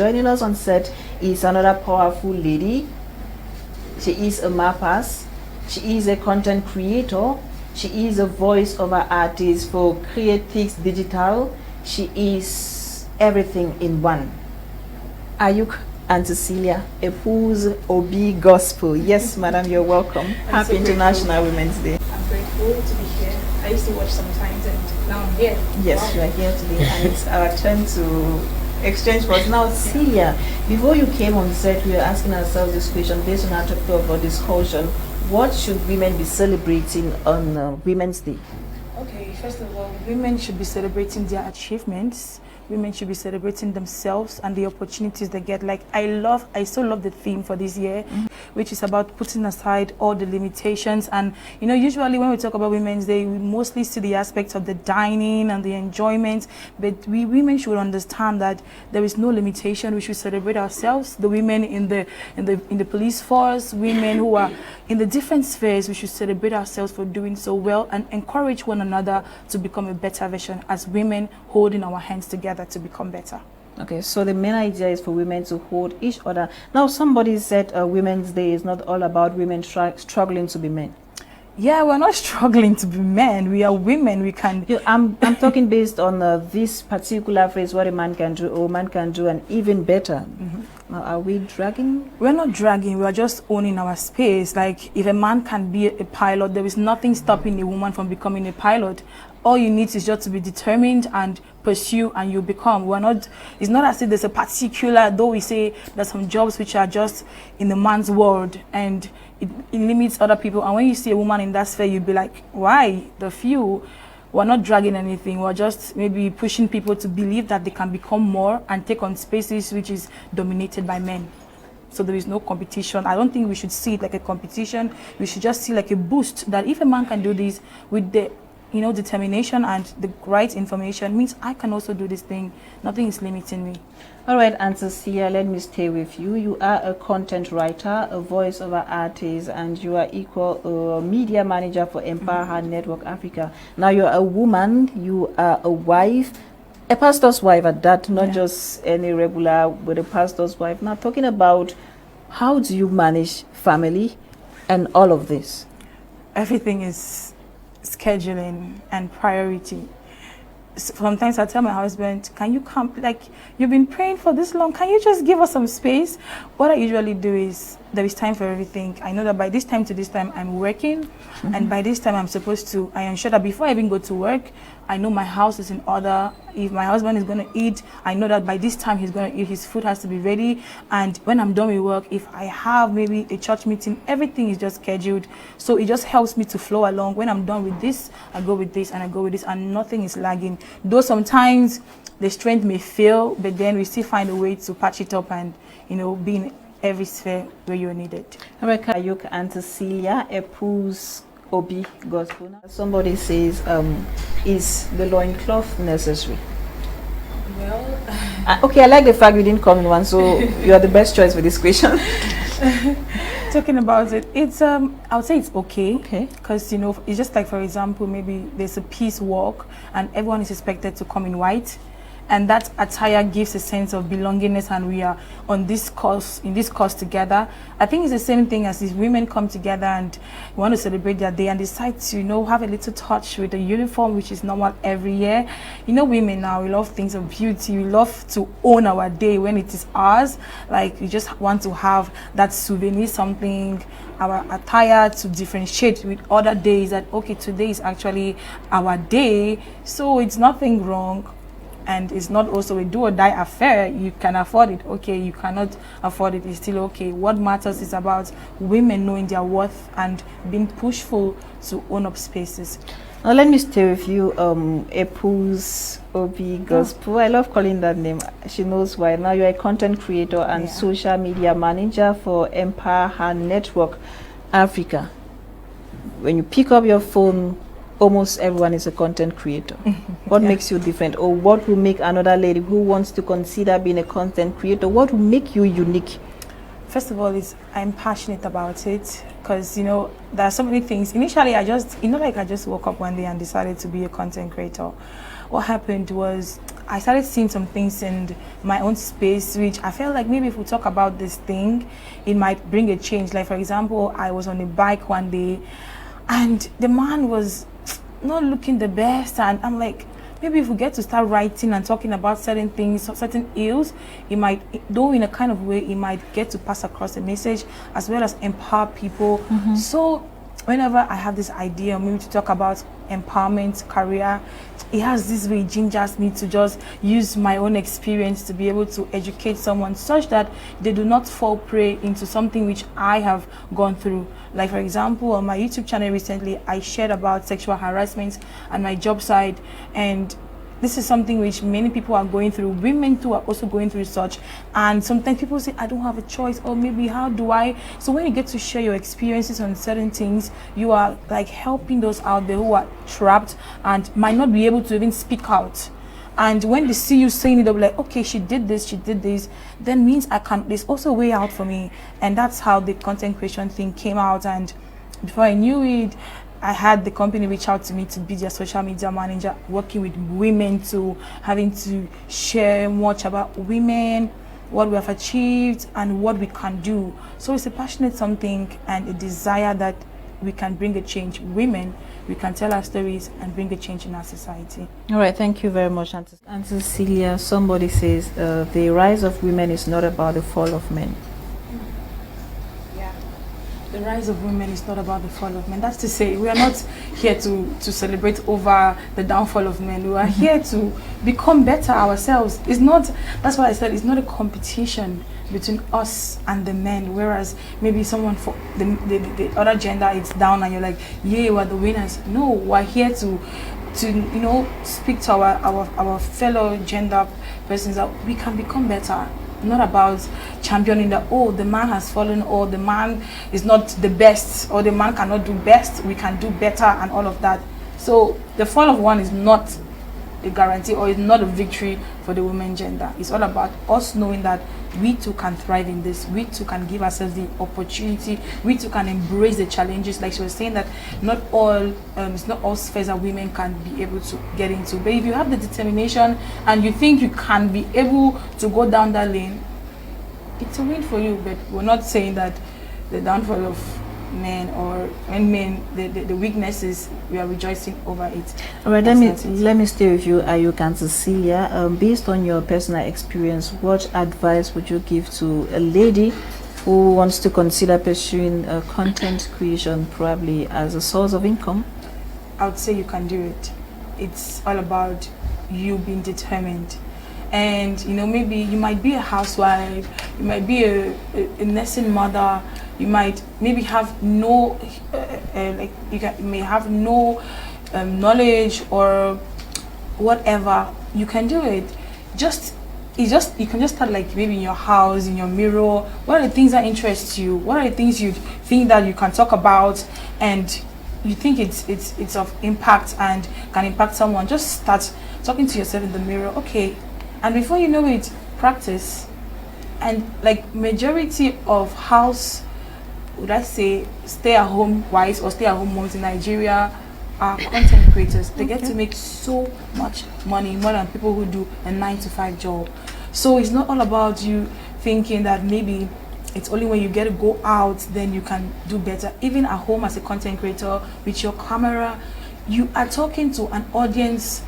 Joining us on set is another powerful lady. She is a MAPAS. She is a content creator. She is a voice-over artist for Creatix Digital. She is everything in one. Ayuk and Cecilia Epouse Obi Gospel. Yes, madam, you're welcome. Happy International Women's Day. I'm grateful to be here. I used to watch sometimes and now I'm here. Yes, wow. You are here today and it's our turn to exchange words. Now, Celia, before you came on set, we were asking ourselves this question based on our topic of our discussion. What should women be celebrating on Women's Day? Okay, first of all, women should be celebrating their achievements. Women should be celebrating themselves and the opportunities they get. Like I so love the theme for this year, which is about putting aside all the limitations. And you know, usually when we talk about Women's Day, we mostly see the aspects of the dining and the enjoyment. But we women should understand that there is no limitation. We should celebrate ourselves. The women in the police force, women who are in the different spheres, we should celebrate ourselves for doing so well and encourage one another to become a better version as women holding our hands together to become better. Okay, so the main idea is for women to hold each other. Now, somebody said Women's Day is not all about women struggling to be men. Yeah, we're not struggling to be men. We are women. We can. I'm talking based on this particular phrase: what a man can do, or a man can do, and even better. Now, are we dragging? We're not dragging. We are just owning our space. Like if a man can be a pilot, there is nothing stopping a woman from becoming a pilot. All you need is just to be determined and pursue, and you become. We're not. It's not as if there's a particular. Though we say there's some jobs which are just in the man's world, and it limits other people. And when you see a woman in that sphere, you'd be like, why? The few. We're not dragging anything. We're just maybe pushing people to believe that they can become more and take on spaces which is dominated by men. So there is no competition. I don't think we should see it like a competition. We should just see like a boost that if a man can do this with the determination and the right information, means I can also do this thing. Nothing is limiting me. All right, and Cecilia, let me stay with you. You are a content writer, a voice-over artist, and you are equal media manager for Empower Her Network Africa. Now, you're a woman, you are a wife, a pastor's wife at that, not just any regular, but a pastor's wife. Now, talking about how do you manage family and all of this? Everything is scheduling and priority. Sometimes I tell my husband, can you come, like you've been praying for this long, can you just give us some space? What I usually do is there is time for everything. I know that by this time to this time I'm working, and by this time I ensure that before I even go to work, I know my house is in order. If my husband is going to eat, I know that by this time he's going to eat, his food has to be ready. And when I'm done with work, if I have maybe a church meeting, everything is just scheduled. So it just helps me to flow along. When I'm done with this, I go with this and I go with this, and nothing is lagging. Though sometimes the strength may fail, but then we still find a way to patch it up and, be in every sphere where you're needed. Rebecca Ayuk and Cecilia Epouse Obi Gospel. Somebody says, is the loincloth necessary? Well, okay, I like the fact you didn't come in one, so you are the best choice for this question. talking about it, it's I would say it's okay. Okay. Because it's just like, for example, maybe there's a peace walk and everyone is expected to come in white. And that attire gives a sense of belongingness, and we are on this course, in this course together. I think it's the same thing as if women come together and want to celebrate their day and decide to, have a little touch with the uniform, which is normal every year. Women now, we love things of beauty. We love to own our day when it is ours. Like, we just want to have that souvenir, something, our attire to differentiate with other days that, okay, today is actually our day. So it's nothing wrong. And it's not also a do or die affair. You can afford it, okay. You cannot afford it, it's still okay. What matters is about women knowing their worth and being pushful to own up spaces. Now let me stay with you, Epouse Obi Gospel. I love calling that name. She knows why. Now you're a content creator and social media manager for Empower Her Network Africa. When you pick up your phone, almost everyone is a content creator. What makes you different, or what will make another lady who wants to consider being a content creator, what will make you unique? First of all, I'm passionate about it because, there are so many things. Initially, I just woke up one day and decided to be a content creator. What happened was I started seeing some things in my own space, which I felt like maybe if we talk about this thing, it might bring a change. Like, for example, I was on a bike one day and the man was not looking the best, and I'm like, maybe if we get to start writing and talking about certain things, certain ills, it might, though in a kind of way, it might get to pass across the message as well as empower people. So whenever I have this idea, maybe to talk about empowerment, career, it has this way, gingers me to just use my own experience to be able to educate someone such that they do not fall prey into something which I have gone through. Like, for example, on my YouTube channel recently, I shared about sexual harassment and my job site, and this is something which many people are going through. Women too are also going through such. And sometimes people say, I don't have a choice, or maybe how do I? So when you get to share your experiences on certain things, you are like helping those out there who are trapped and might not be able to even speak out. And when they see you saying it, they'll be like, okay, she did this, then means I can, there's also a way out for me. And that's how the content creation thing came out. And before I knew it, I had the company reach out to me to be their social media manager, working with women, to having to share much about women, what we have achieved and what we can do. So it's a passionate something and a desire that we can bring a change. Women, we can tell our stories and bring a change in our society. All right, thank you very much, Auntie Celia. Somebody says the rise of women is not about the fall of men. The rise of women is not about the fall of men. That's to say, we are not here to celebrate over the downfall of men. We are here to become better ourselves. It's not, that's what I said, it's not a competition between us and the men, whereas maybe someone for the other gender is down and you're like, yeah, we're the winners. No, we're here to you know, speak to our fellow gender persons that we can become better. Not about championing that, oh, the man has fallen, or the man is not the best, or the man cannot do best, we can do better, and all of that. So the fall of one is not a guarantee, or is not a victory for the women gender. It's all about us knowing that we too can thrive in this, we too can give ourselves the opportunity, we too can embrace the challenges. Like she was saying, that not all it's not all spheres that women can be able to get into, but if you have the determination and you think you can be able to go down that lane, it's a win for you. But we're not saying that the downfall of men, or when men, the weaknesses, we are rejoicing over it. All right, let me stay with you, Auntie Celia. Based on your personal experience, what advice would you give to a lady who wants to consider pursuing content creation, probably as a source of income? I would say you can do it. It's all about you being determined. And you know, maybe you might be a housewife, you might be a nursing mother, you might maybe have no like you may have no knowledge or whatever. You can do it. You can just start, like maybe in your house, in your mirror. What are the things that interest you? What are the things you think that you can talk about and you think it's of impact and can impact someone? Just start talking to yourself in the mirror. Okay. And before you know it, practice. And like majority of would I say, stay-at-home wives or stay-at-home moms in Nigeria are content creators. They get to make so much money, more than people who do a 9-to-5 job. So it's not all about you thinking that maybe it's only when you get to go out then you can do better. Even at home as a content creator with your camera, you are talking to an audience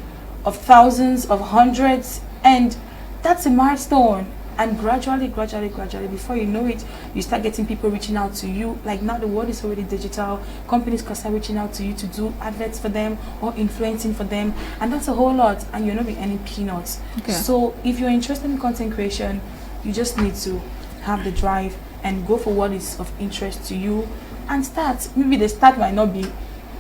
of thousands, of hundreds, and that's a milestone. And gradually, before you know it, you start getting people reaching out to you. Like now the world is already digital. Companies can start reaching out to you to do adverts for them or influencing for them. And that's a whole lot. And you're not be earning peanuts. Okay. So if you're interested in content creation, you just need to have the drive and go for what is of interest to you and start. Maybe the start might not be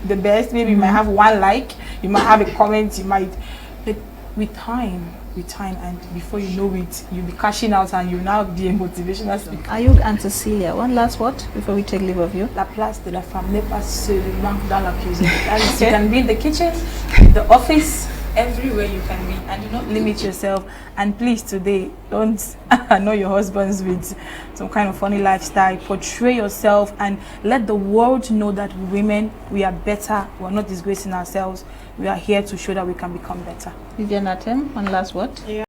the best. Maybe you might have one like, you might have a comment, but with time, and before you know it, you'll be cashing out and you'll now be a motivational speaker. Are you Auntie Celia? One last word before we take leave of you. La place de la femme n'est pas seulement dans la cuisine. That is, you can be in the kitchen, the office, everywhere you can be, and do not limit yourself. And please, today, don't annoy your husbands with some kind of funny lifestyle. Portray yourself and let the world know that women, we are better. We're not disgracing ourselves. We are here to show that we can become better. Vivian Atem, one last word. Yeah.